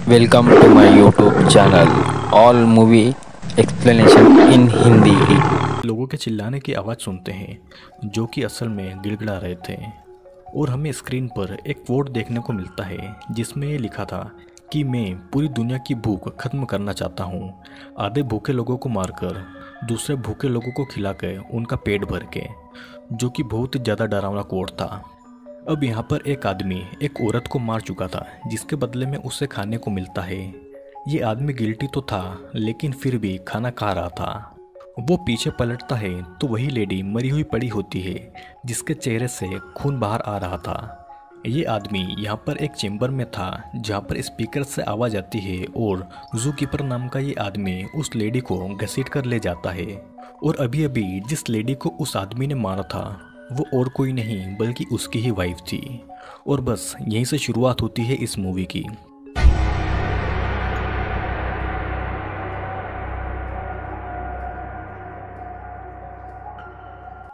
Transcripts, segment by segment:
Welcome to my YouTube channel. All movie explanation in Hindi. लोगों के चिल्लाने की आवाज़ सुनते हैं जो कि असल में गिड़गिड़ा रहे थे। और हमें स्क्रीन पर एक कोट देखने को मिलता है जिसमें ये लिखा था कि मैं पूरी दुनिया की भूख खत्म करना चाहता हूँ, आधे भूखे लोगों को मारकर दूसरे भूखे लोगों को खिलाकर उनका पेट भर के, जो कि बहुत ही ज़्यादा डरावना कोट था। अब यहाँ पर एक आदमी एक औरत को मार चुका था जिसके बदले में उसे खाने को मिलता है। ये आदमी गिल्टी तो था लेकिन फिर भी खाना खा रहा था। वो पीछे पलटता है तो वही लेडी मरी हुई पड़ी होती है जिसके चेहरे से खून बाहर आ रहा था। ये आदमी यहाँ पर एक चेंबर में था जहाँ पर स्पीकर से आवाज़ आती है और जू कीपर नाम का ये आदमी उस लेडी को घसीट कर ले जाता है। और अभी अभी जिस लेडी को उस आदमी ने मारा था वो और कोई नहीं बल्कि उसकी ही वाइफ थी। और बस यहीं से शुरुआत होती है इस मूवी की।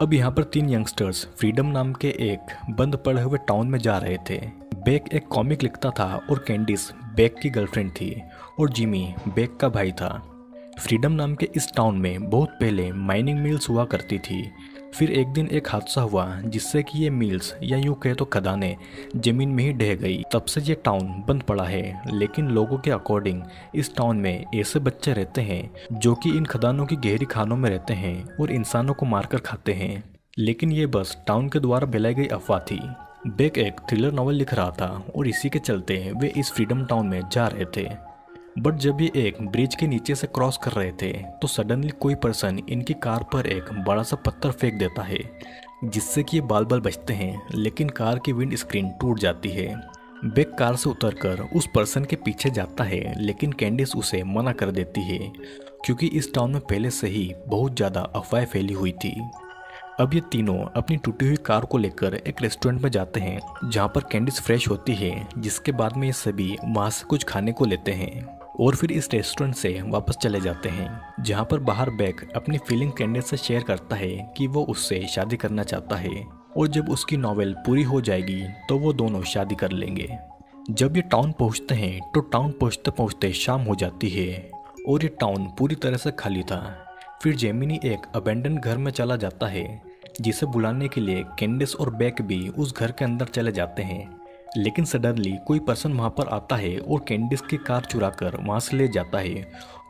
अब यहाँ पर तीन यंगस्टर्स फ्रीडम नाम के एक बंद पड़े हुए टाउन में जा रहे थे। बेक एक कॉमिक लिखता था और कैंडिस बेक की गर्लफ्रेंड थी और जिमी बेक का भाई था। फ्रीडम नाम के इस टाउन में बहुत पहले माइनिंग मिल्स हुआ करती थी। फिर एक दिन एक हादसा हुआ जिससे कि ये मिल्स या यूँ कहे तो खदानें जमीन में ही ढह गई। तब से ये टाउन बंद पड़ा है। लेकिन लोगों के अकॉर्डिंग इस टाउन में ऐसे बच्चे रहते हैं जो कि इन खदानों की गहरी खानों में रहते हैं और इंसानों को मारकर खाते हैं। लेकिन ये बस टाउन के द्वारा फैलाई गई अफवाह थी। बेक एक थ्रिलर नॉवल लिख रहा था और इसी के चलते वे इस फ्रीडम टाउन में जा रहे थे। बट जब ये एक ब्रिज के नीचे से क्रॉस कर रहे थे तो सडनली कोई पर्सन इनकी कार पर एक बड़ा सा पत्थर फेंक देता है जिससे कि ये बाल बाल बचते हैं, लेकिन कार की विंड स्क्रीन टूट जाती है। बेक कार से उतरकर उस पर्सन के पीछे जाता है लेकिन कैंडिस उसे मना कर देती है क्योंकि इस टाउन में पहले से ही बहुत ज़्यादा अफवाहें फैली हुई थी। अब ये तीनों अपनी टूटी हुई कार को लेकर एक रेस्टोरेंट में जाते हैं जहाँ पर कैंडिस फ्रेश होती है, जिसके बाद में ये सभी वहाँ से कुछ खाने को लेते हैं और फिर इस रेस्टोरेंट से वापस चले जाते हैं जहाँ पर बाहर बेक अपनी फीलिंग कैंडिस से शेयर करता है कि वो उससे शादी करना चाहता है और जब उसकी नॉवेल पूरी हो जाएगी तो वो दोनों शादी कर लेंगे। जब ये टाउन पहुँचते हैं तो टाउन पहुँचते पहुँचते शाम हो जाती है और ये टाउन पूरी तरह से खाली था। फिर जेमिनी एक अबेंडन घर में चला जाता है जिसे बुलाने के लिए कैंडिस और बेक भी उस घर के अंदर चले जाते हैं। लेकिन सडनली कोई पर्सन वहाँ पर आता है और कैंडिस की कार चुरा कर वहाँ से ले जाता है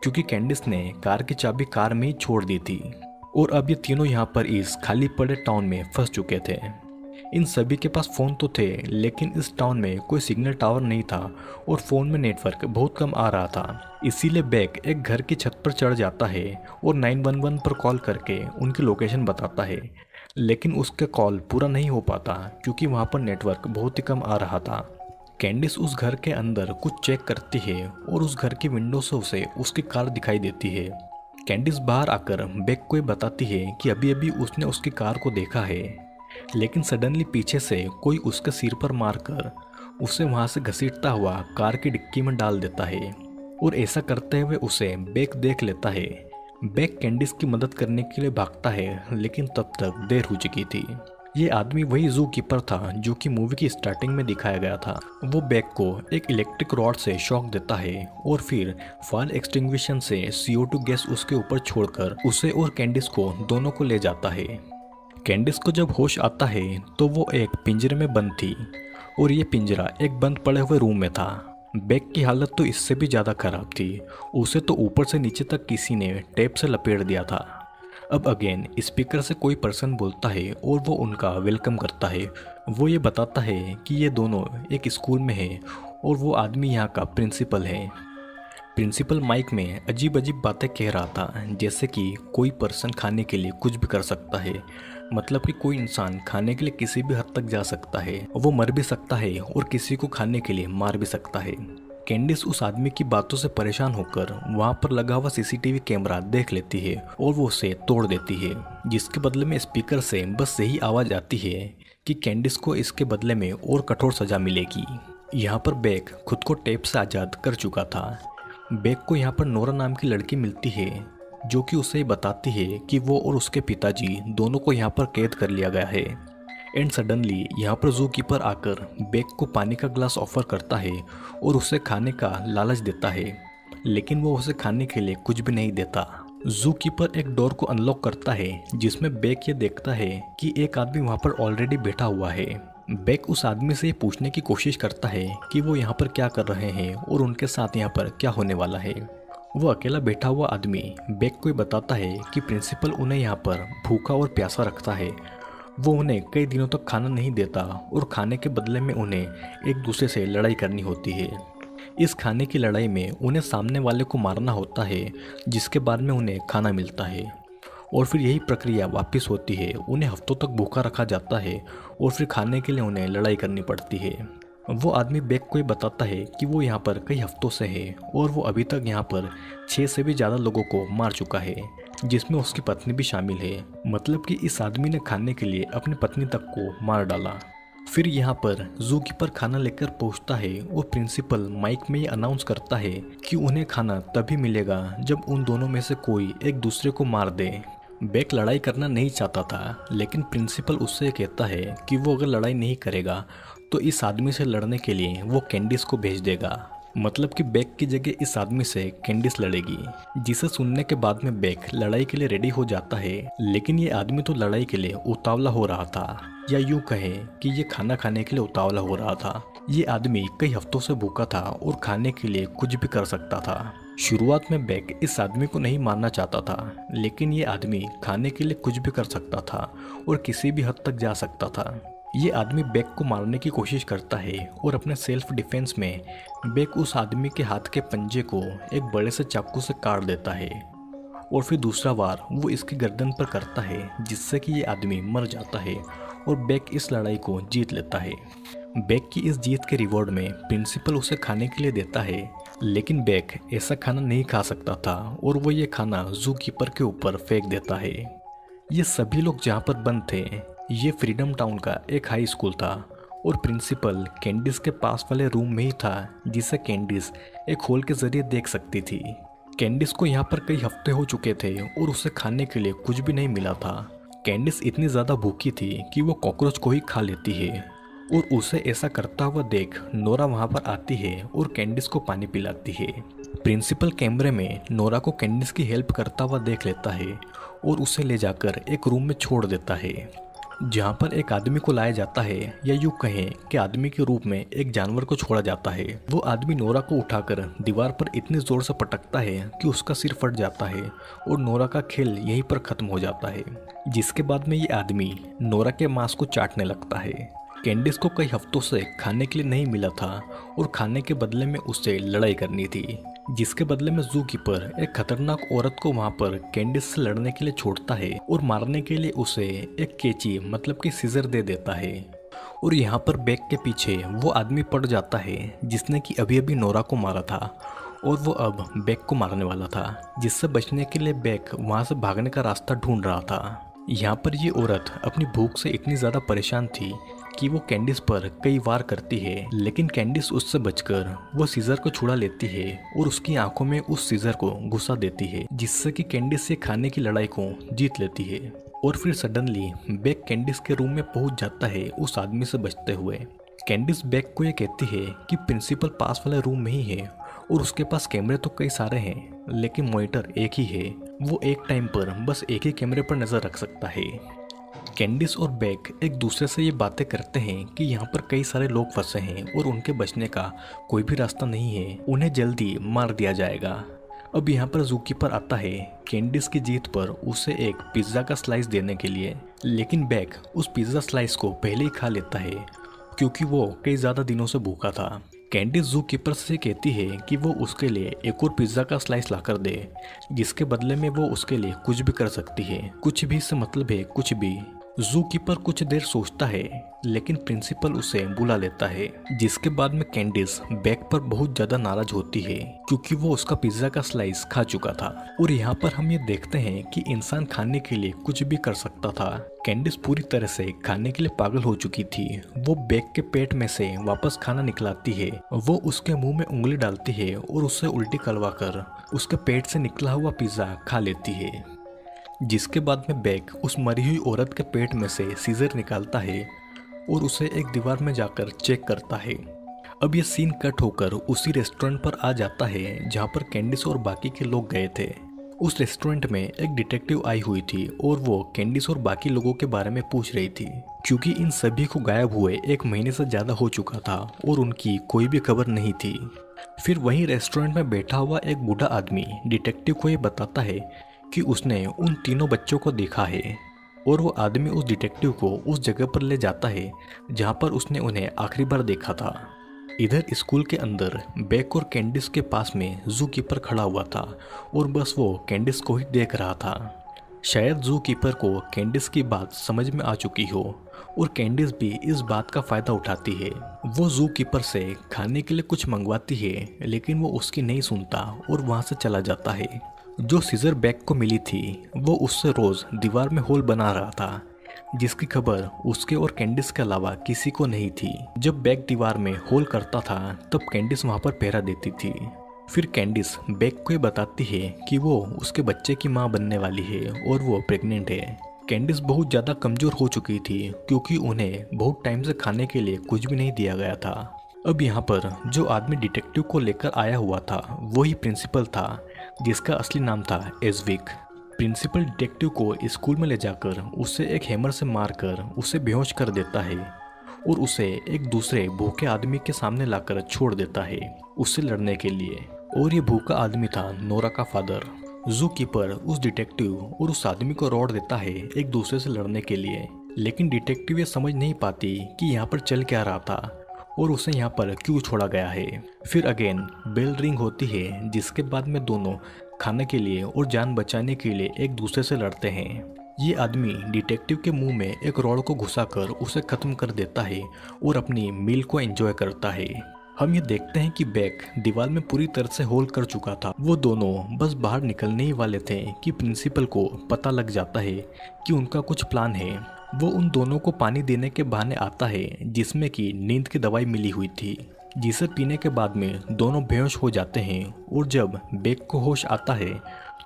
क्योंकि कैंडिस ने कार की चाबी कार में ही छोड़ दी थी। और अब ये तीनों यहाँ पर इस खाली पड़े टाउन में फंस चुके थे। इन सभी के पास फ़ोन तो थे लेकिन इस टाउन में कोई सिग्नल टावर नहीं था और फ़ोन में नेटवर्क बहुत कम आ रहा था। इसीलिए बेक एक घर की छत पर चढ़ जाता है और 911 पर कॉल करके उनकी लोकेशन बताता है, लेकिन उसके कॉल पूरा नहीं हो पाता क्योंकि वहाँ पर नेटवर्क बहुत ही कम आ रहा था। कैंडिस उस घर के अंदर कुछ चेक करती है और उस घर की विंडो से उसे उसकी कार दिखाई देती है। कैंडिस बाहर आकर बेक को बताती है कि अभी अभी उसने उसकी कार को देखा है, लेकिन सडनली पीछे से कोई उसके सिर पर मारकर उसे वहाँ से घसीटता हुआ कार की डिक्की में डाल देता है और ऐसा करते हुए उसे बेक देख लेता है। बेक कैंडिस की मदद करने के लिए भागता है लेकिन तब तक देर हो चुकी थी। ये आदमी वही जू कीपर था जो कि मूवी की स्टार्टिंग में दिखाया गया था। वो बेक को एक इलेक्ट्रिक रॉड से शॉक देता है और फिर फायर एक्सटिंग्विशन से CO2 गैस उसके ऊपर छोड़कर उसे और कैंडिस को दोनों को ले जाता है। कैंडिस को जब होश आता है तो वो एक पिंजरे में बंद थी और ये पिंजरा एक बंद पड़े हुए रूम में था। बेक की हालत तो इससे भी ज़्यादा खराब थी, उसे तो ऊपर से नीचे तक किसी ने टेप से लपेट दिया था। अब अगेन स्पीकर से कोई पर्सन बोलता है और वो उनका वेलकम करता है। वो ये बताता है कि ये दोनों एक स्कूल में हैं और वो आदमी यहाँ का प्रिंसिपल है। प्रिंसिपल माइक में अजीब अजीब बातें कह रहा था जैसे कि कोई पर्सन खाने के लिए कुछ भी कर सकता है, मतलब कि कोई इंसान खाने के लिए किसी भी हद तक जा सकता है, वो मर भी सकता है और किसी को खाने के लिए मार भी सकता है। कैंडिस उस आदमी की बातों से परेशान होकर वहाँ पर लगा हुआ CCTV कैमरा देख लेती है और वो उसे तोड़ देती है, जिसके बदले में स्पीकर से बस यही आवाज़ आती है कि कैंडिस को इसके बदले में और कठोर सजा मिलेगी। यहाँ पर बेक खुद को टेप से आज़ाद कर चुका था। बेक को यहाँ पर नोरा नाम की लड़की मिलती है जो कि उसे बताती है कि वो और उसके पिताजी दोनों को यहाँ पर कैद कर लिया गया है। एंड सडनली यहाँ पर जू कीपर आकर बेक को पानी का ग्लास ऑफर करता है और उसे खाने का लालच देता है, लेकिन वो उसे खाने के लिए कुछ भी नहीं देता। जू कीपर एक डोर को अनलॉक करता है जिसमें बेक ये देखता है कि एक आदमी वहाँ पर ऑलरेडी बैठा हुआ है। बेक उस आदमी से पूछने की कोशिश करता है कि वो यहाँ पर क्या कर रहे हैं और उनके साथ यहाँ पर क्या होने वाला है। वो अकेला बैठा हुआ आदमी बेक को बताता है कि प्रिंसिपल उन्हें यहाँ पर भूखा और प्यासा रखता है। वो उन्हें कई दिनों तक खाना नहीं देता और खाने के बदले में उन्हें एक दूसरे से लड़ाई करनी होती है। इस खाने की लड़ाई में उन्हें सामने वाले को मारना होता है, जिसके बाद में उन्हें खाना मिलता है और फिर यही प्रक्रिया वापस होती है। उन्हें हफ्तों तक भूखा रखा जाता है और फिर खाने के लिए उन्हें लड़ाई करनी पड़ती है। वो आदमी बेक को बताता है कि वो यहाँ पर कई हफ्तों से है और वो अभी तक यहाँ पर 6 से भी ज़्यादा लोगों को मार चुका है, जिसमें उसकी पत्नी भी शामिल है। मतलब कि इस आदमी ने खाने के लिए अपनी पत्नी तक को मार डाला। फिर यहाँ पर जू कीपर खाना लेकर पहुँचता है और प्रिंसिपल माइक में ये अनाउंस करता है कि उन्हें खाना तभी मिलेगा जब उन दोनों में से कोई एक दूसरे को मार दे। बेक लड़ाई करना नहीं चाहता था, लेकिन प्रिंसिपल उससे कहता है कि वो अगर लड़ाई नहीं करेगा तो इस आदमी से लड़ने के लिए वो कैंडिस को भेज देगा। मतलब कि बेक की जगह इस आदमी से कैंडिस लड़ेगी, जिसे सुनने के बाद में बेक लड़ाई के लिए रेडी हो जाता है। लेकिन ये आदमी तो लड़ाई के लिए उतावला हो रहा था, या यूं कहें कि ये खाना खाने के लिए उतावला हो रहा था। ये आदमी कई हफ्तों से भूखा था और खाने के लिए कुछ भी कर सकता था। शुरुआत में बेक इस आदमी को नहीं मारना चाहता था, लेकिन ये आदमी खाने के लिए कुछ भी कर सकता था और किसी भी हद तक जा सकता था। ये आदमी बेक को मारने की कोशिश करता है और अपने सेल्फ डिफेंस में बेक उस आदमी के हाथ के पंजे को एक बड़े से चाकू से काट देता है और फिर दूसरा वार वो इसकी गर्दन पर करता है, जिससे कि ये आदमी मर जाता है और बेक इस लड़ाई को जीत लेता है। बेक की इस जीत के रिवॉर्ड में प्रिंसिपल उसे खाने के लिए देता है, लेकिन बेक ऐसा खाना नहीं खा सकता था और वो ये खाना जू कीपर के ऊपर फेंक देता है। ये सभी लोग जहाँ पर बंद थे, ये फ्रीडम टाउन का एक हाई स्कूल था और प्रिंसिपल कैंडिस के पास वाले रूम में ही था, जिसे कैंडिस एक होल के जरिए देख सकती थी। कैंडिस को यहाँ पर कई हफ्ते हो चुके थे और उसे खाने के लिए कुछ भी नहीं मिला था। कैंडिस इतनी ज़्यादा भूखी थी कि वो कॉकरोच को ही खा लेती है और उसे ऐसा करता हुआ देख नोरा वहाँ पर आती है और कैंडिस को पानी पिलाती है। प्रिंसिपल कैमरे में नोरा को कैंडिस की हेल्प करता हुआ देख लेता है और उसे ले जाकर एक रूम में छोड़ देता है, जहाँ पर एक आदमी को लाया जाता है, या यूँ कहें कि आदमी के रूप में एक जानवर को छोड़ा जाता है। वो आदमी नोरा को उठाकर दीवार पर इतनी जोर से पटकता है कि उसका सिर फट जाता है और नोरा का खेल यहीं पर खत्म हो जाता है। जिसके बाद में ये आदमी नोरा के मांस को चाटने लगता है। कैंडिस को कई हफ्तों से खाने के लिए नहीं मिला था और खाने के बदले में उससे लड़ाई करनी थी, जिसके बदले में जू कीपर एक खतरनाक औरत को वहां पर कैंडिस से लड़ने के लिए छोड़ता है और मारने के लिए उसे एक कैंची मतलब कि सीजर दे देता है। और यहाँ पर बेक के पीछे वो आदमी पड़ जाता है जिसने कि अभी अभी नोरा को मारा था और वो अब बेक को मारने वाला था, जिससे बचने के लिए बेक वहाँ से भागने का रास्ता ढूंढ रहा था। यहाँ पर ये औरत अपनी भूख से इतनी ज़्यादा परेशान थी कि वो कैंडिस पर कई वार करती है, लेकिन कैंडिस उससे बचकर वो सीजर को छुड़ा लेती है और उसकी आंखों में उस सीजर को घुसा देती है, जिससे कि कैंडिस से खाने की लड़ाई को जीत लेती है। और फिर सडनली बेक कैंडिस के रूम में पहुंच जाता है उस आदमी से बचते हुए। कैंडिस बेक को ये कहती है कि प्रिंसिपल पास वाले रूम में ही है और उसके पास कैमरे तो कई सारे हैं, लेकिन मॉनिटर एक ही है। वो एक टाइम पर बस एक ही कैमरे पर नजर रख सकता है। कैंडिस और बेक एक दूसरे से ये बातें करते हैं कि यहाँ पर कई सारे लोग फंसे हैं और उनके बचने का कोई भी रास्ता नहीं है, उन्हें जल्दी मार दिया जाएगा। अब यहाँ पर जू कीपर आता है कैंडिस की जीत पर उसे एक पिज्ज़ा का स्लाइस देने के लिए, लेकिन बेक उस पिज्ज़ा स्लाइस को पहले ही खा लेता है क्योंकि वो कई ज़्यादा दिनों से भूखा था। कैंडिस जू कीपर से कहती है कि वो उसके लिए एक और पिज्ज़ा का स्लाइस लाकर दे, जिसके बदले में वो उसके लिए कुछ भी कर सकती है। कुछ भी से मतलब है कुछ भी। जू कीपर कुछ देर सोचता है, लेकिन प्रिंसिपल उसे बुला लेता है, जिसके बाद में कैंडिस बेक पर बहुत ज्यादा नाराज होती है क्योंकि वो उसका पिज्जा का स्लाइस खा चुका था। और यहाँ पर हम ये देखते हैं कि इंसान खाने के लिए कुछ भी कर सकता था। कैंडिस पूरी तरह से खाने के लिए पागल हो चुकी थी। वो बेक के पेट में से वापस खाना निकलाती है, वो उसके मुंह में उंगली डालती है और उससे उल्टी करवाकर उसके पेट से निकला हुआ पिज्जा खा लेती है। जिसके बाद में बेक उस मरी हुई औरत के पेट में से सीजर निकालता है और उसे एक दीवार में जाकर चेक करता है। अब ये सीन कट होकर उसी रेस्टोरेंट पर आ जाता है जहाँ पर कैंडिस और बाकी के लोग गए थे। उस रेस्टोरेंट में एक डिटेक्टिव आई हुई थी और वो कैंडिस और बाकी लोगों के बारे में पूछ रही थी, क्योंकि इन सभी को गायब हुए 1 महीने से ज़्यादा हो चुका था और उनकी कोई भी खबर नहीं थी। फिर वहीं रेस्टोरेंट में बैठा हुआ एक बूढ़ा आदमी डिटेक्टिव को ये बताता है कि उसने उन तीनों बच्चों को देखा है, और वो आदमी उस डिटेक्टिव को उस जगह पर ले जाता है जहाँ पर उसने उन्हें आखिरी बार देखा था। इधर स्कूल के अंदर बेक और कैंडिस के पास में जू कीपर खड़ा हुआ था और बस वो कैंडिस को ही देख रहा था। शायद जू कीपर को कैंडिस की बात समझ में आ चुकी हो और कैंडिस भी इस बात का फ़ायदा उठाती है। वो जू कीपर से खाने के लिए कुछ मंगवाती है, लेकिन वो उसकी नहीं सुनता और वहाँ से चला जाता है। जो सीजर बेक को मिली थी वो उससे रोज़ दीवार में होल बना रहा था, जिसकी खबर उसके और कैंडिस के अलावा किसी को नहीं थी। जब बेक दीवार में होल करता था तब कैंडिस वहाँ पर पहरा देती थी। फिर कैंडिस बेक को ये बताती है कि वो उसके बच्चे की माँ बनने वाली है और वो प्रेग्नेंट है। कैंडिस बहुत ज़्यादा कमज़ोर हो चुकी थी क्योंकि उन्हें बहुत टाइम से खाने के लिए कुछ भी नहीं दिया गया था। अब यहाँ पर जो आदमी डिटेक्टिव को लेकर आया हुआ था वही प्रिंसिपल था, जिसका असली नाम था एजविक। प्रिंसिपल डिटेक्टिव को स्कूल में ले जाकर उसे एक हैमर से मारकर उसे बेहोश कर देता है और उसे एक दूसरे भूखे आदमी के सामने लाकर छोड़ देता है उससे लड़ने के लिए। और ये भूखा आदमी था नोरा का फादर। जू कीपर उस डिटेक्टिव और उस आदमी को रोड देता है एक दूसरे से लड़ने के लिए, लेकिन डिटेक्टिव ये समझ नहीं पाती कि यहाँ पर चल क्या रहा था और उसे यहाँ पर क्यों छोड़ा गया है। फिर अगेन बेल रिंग होती है, जिसके बाद में दोनों खाने के लिए और जान बचाने के लिए एक दूसरे से लड़ते हैं। ये आदमी डिटेक्टिव के मुंह में एक रॉड को घुसाकर उसे खत्म कर देता है और अपनी मील को एंजॉय करता है। हम ये देखते हैं कि बेक दीवार में पूरी तरह से होल कर चुका था। वो दोनों बस बाहर निकलने ही वाले थे कि प्रिंसिपल को पता लग जाता है कि उनका कुछ प्लान है। वो उन दोनों को पानी देने के बहाने आता है जिसमें कि नींद की दवाई मिली हुई थी, जिसे पीने के बाद में दोनों बेहोश हो जाते हैं। और जब बेक को होश आता है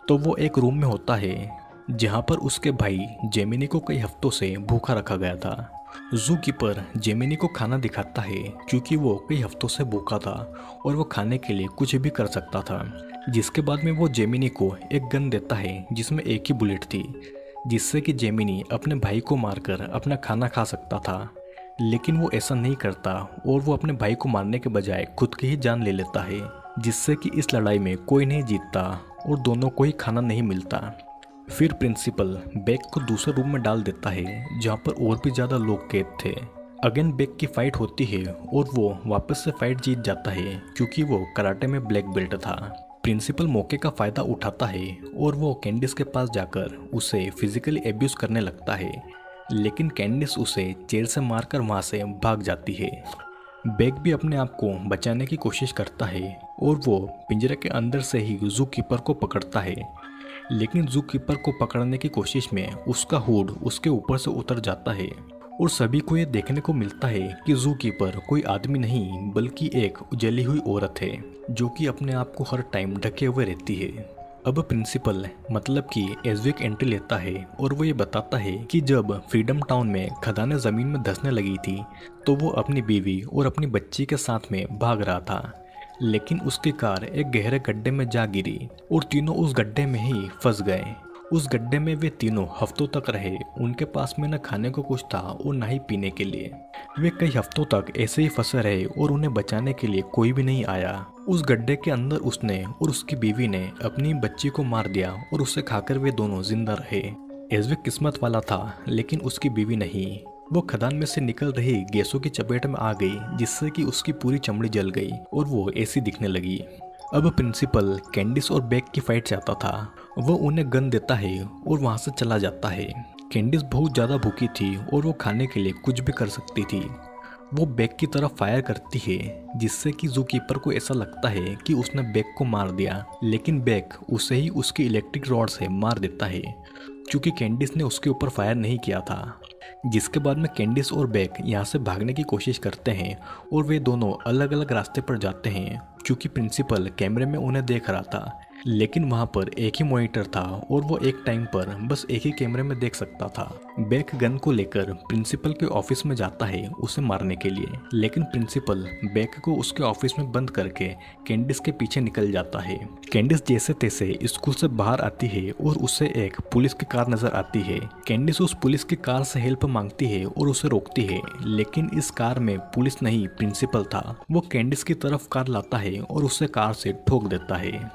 तो वो एक रूम में होता है जहाँ पर उसके भाई जेमिनी को कई हफ्तों से भूखा रखा गया था। जू कीपर जेमिनी को खाना दिखाता है क्योंकि वो कई हफ्तों से भूखा था और वो खाने के लिए कुछ भी कर सकता था। जिसके बाद में वो जेमिनी को एक गन देता है जिसमें एक ही बुलेट थी, जिससे कि जेमिनी अपने भाई को मारकर अपना खाना खा सकता था। लेकिन वो ऐसा नहीं करता और वो अपने भाई को मारने के बजाय खुद की ही जान ले लेता है, जिससे कि इस लड़ाई में कोई नहीं जीतता और दोनों को ही खाना नहीं मिलता। फिर प्रिंसिपल बेक को दूसरे रूम में डाल देता है जहाँ पर और भी ज़्यादा लोग कैद थे। अगेन बेक की फाइट होती है और वो वापस से फाइट जीत जाता है क्योंकि वो कराटे में ब्लैक बेल्ट था। प्रिंसिपल मौके का फ़ायदा उठाता है और वो कैंडिस के पास जाकर उसे फिजिकली एब्यूज़ करने लगता है, लेकिन कैंडिस उसे चेयर से मारकर वहाँ से भाग जाती है। बेक भी अपने आप को बचाने की कोशिश करता है और वो पिंजरे के अंदर से ही जू कीपर को पकड़ता है, लेकिन जू कीपर को पकड़ने की कोशिश में उसका हुड उसके ऊपर से उतर जाता है और सभी को ये देखने को मिलता है कि जू कीपर कोई आदमी नहीं बल्कि एक जली हुई औरत है जो कि अपने आप को हर टाइम ढके हुए रहती है। अब प्रिंसिपल मतलब कि एजविक एंट्री लेता है और वो ये बताता है कि जब फ्रीडम टाउन में खदानें ज़मीन में धंसने लगी थी तो वो अपनी बीवी और अपनी बच्ची के साथ में भाग रहा था, लेकिन उसकी कार एक गहरे गड्ढे में जा गिरी और तीनों उस गड्ढे में ही फंस गए। उस गड्ढे में वे तीनों हफ्तों तक रहे। उनके पास में न खाने को कुछ था और न ही पीने के लिए। वे कई हफ्तों तक ऐसे ही फंसे रहे और उन्हें बचाने के लिए कोई भी नहीं आया। उस गड्ढे के अंदर उसने और उसकी बीवी ने अपनी बच्ची को मार दिया और उसे खाकर वे दोनों जिंदा रहे। एजविक किस्मत वाला था, लेकिन उसकी बीवी नहीं। वो खदान में से निकल रही गैसों की चपेट में आ गई, जिससे कि उसकी पूरी चमड़ी जल गई और वो ऐसी दिखने लगी। अब प्रिंसिपल कैंडिस और बेक की फाइट चाहता था। वो उन्हें गन देता है और वहाँ से चला जाता है। कैंडिस बहुत ज़्यादा भूखी थी और वो खाने के लिए कुछ भी कर सकती थी। वो बेक की तरफ फायर करती है, जिससे कि जू कीपर को ऐसा लगता है कि उसने बेक को मार दिया, लेकिन बेक उसे ही उसकी इलेक्ट्रिक रॉड से मार देता है क्योंकि कैंडिस ने उसके ऊपर फायर नहीं किया था। जिसके बाद में कैंडिस और बेक यहाँ से भागने की कोशिश करते हैं और वे दोनों अलग अलग रास्ते पर जाते हैं क्योंकि प्रिंसिपल कैमरे में उन्हें देख रहा था, लेकिन वहाँ पर एक ही मॉनिटर था और वो एक टाइम पर बस एक ही कैमरे में देख सकता था। बेक गन को लेकर प्रिंसिपल के ऑफिस में जाता है उसे मारने के लिए, लेकिन प्रिंसिपल बेक को उसके ऑफिस में बंद करके कैंडिस के पीछे निकल जाता है। कैंडिस जैसे तैसे स्कूल से बाहर आती है और उसे एक पुलिस की कार नजर आती है। कैंडिस उस पुलिस की कार से हेल्प मांगती है और उसे रोकती है, लेकिन इस कार में पुलिस नहीं प्रिंसिपल था। वो कैंडिस की तरफ कार लाता है और उसे कार से ठोक देता है।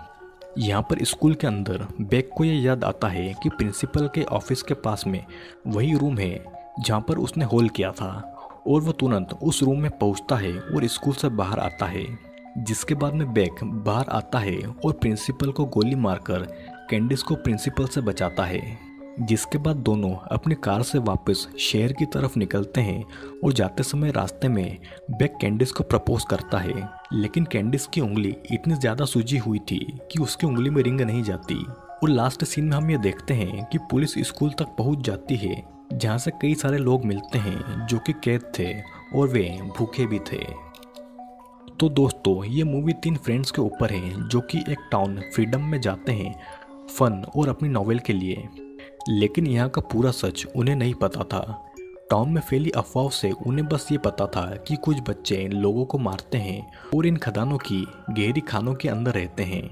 यहाँ पर स्कूल के अंदर बेक को यह याद आता है कि प्रिंसिपल के ऑफिस के पास में वही रूम है जहाँ पर उसने होल किया था, और वो तुरंत उस रूम में पहुँचता है और स्कूल से बाहर आता है। जिसके बाद में बेक बाहर आता है और प्रिंसिपल को गोली मारकर कैंडिस को प्रिंसिपल से बचाता है। जिसके बाद दोनों अपनी कार से वापस शहर की तरफ निकलते हैं और जाते समय रास्ते में बेक कैंडिस को प्रपोज करता है, लेकिन कैंडिस की उंगली इतनी ज़्यादा सूजी हुई थी कि उसकी उंगली में रिंग नहीं जाती। और लास्ट सीन में हम ये देखते हैं कि पुलिस स्कूल तक पहुंच जाती है, जहां से कई सारे लोग मिलते हैं जो कि कैद थे और वे भूखे भी थे। तो दोस्तों, ये मूवी 3 फ्रेंड्स के ऊपर है जो कि एक टाउन फ्रीडम में जाते हैं फन और अपनी नॉवेल के लिए, लेकिन यहाँ का पूरा सच उन्हें नहीं पता था। टाउन में फैली अफवाह से उन्हें बस ये पता था कि कुछ बच्चे लोगों को मारते हैं और इन खदानों की गहरी खानों के अंदर रहते हैं।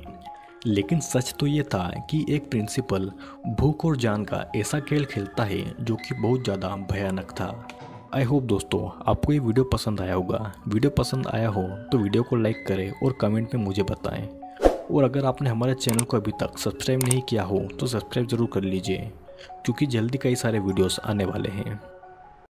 लेकिन सच तो ये था कि एक प्रिंसिपल भूख और जान का ऐसा खेल खेलता है जो कि बहुत ज़्यादा भयानक था। आई होप दोस्तों आपको ये वीडियो पसंद आया होगा। वीडियो पसंद आया हो तो वीडियो को लाइक करें और कमेंट में मुझे बताएं। और अगर आपने हमारे चैनल को अभी तक सब्सक्राइब नहीं किया हो तो सब्सक्राइब ज़रूर कर लीजिए, क्योंकि जल्दी कई सारे वीडियोस आने वाले हैं।